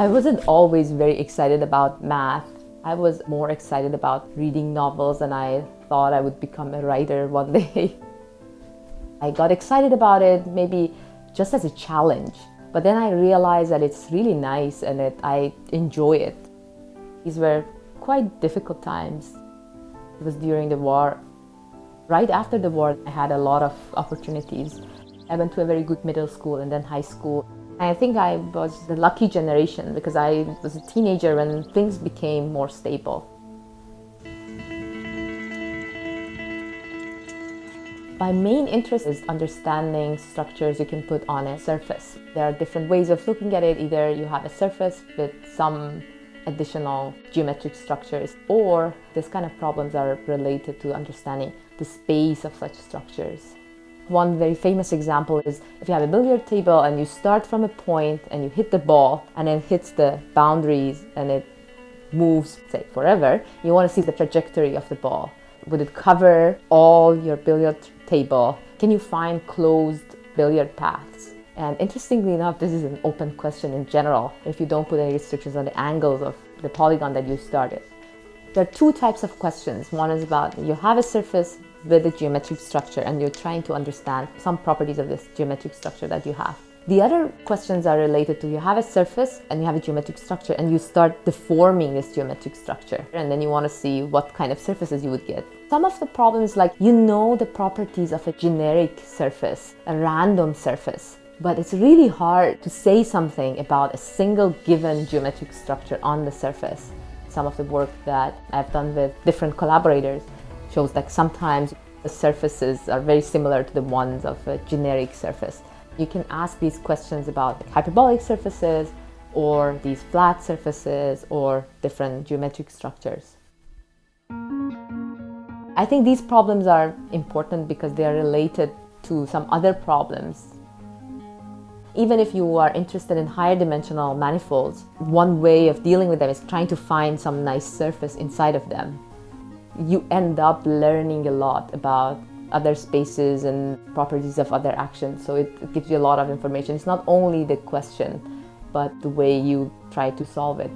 I wasn't always very excited about math. I was more excited about reading novels, and I thought I would become a writer one day. I got excited about it maybe just as a challenge, but then I realized that it's really nice and I enjoy it. These were quite difficult times. It was during the war. Right after the war, I had a lot of opportunities. I went to a very good middle school and then high school. I think I was the lucky generation because I was a teenager when things became more stable. My main interest is understanding structures you can put on a surface. There are different ways of looking at it. Either you have a surface with some additional geometric structures, or this kind of problems are related to understanding the space of such structures. One very famous example is if you have a billiard table and you start from a point and you hit the ball and it hits the boundaries and it moves, say, forever, you want to see the trajectory of the ball. Would it cover all your billiard table? Can you find closed billiard paths? And interestingly enough, this is an open question in general if you don't put any restrictions on the angles of the polygon that you started. There are two types of questions. One is about you have a surface with a geometric structure and you're trying to understand some properties of this geometric structure that you have. The other questions are related to you have a surface and you have a geometric structure and you start deforming this geometric structure, and then you want to see what kind of surfaces you would get. Some of the problems, like you know the properties of a generic surface, a random surface, but it's really hard to say something about a single given geometric structure on the surface. Some of the work that I've done with different collaborators shows that sometimes the surfaces are very similar to the ones of a generic surface. You can ask these questions about hyperbolic surfaces or these flat surfaces or different geometric structures. I think these problems are important because they are related to some other problems. Even if you are interested in higher dimensional manifolds, one way of dealing with them is trying to find some nice surface inside of them. You end up learning a lot about other spaces and properties of other actions, so it gives you a lot of information. It's not only the question, but the way you try to solve it.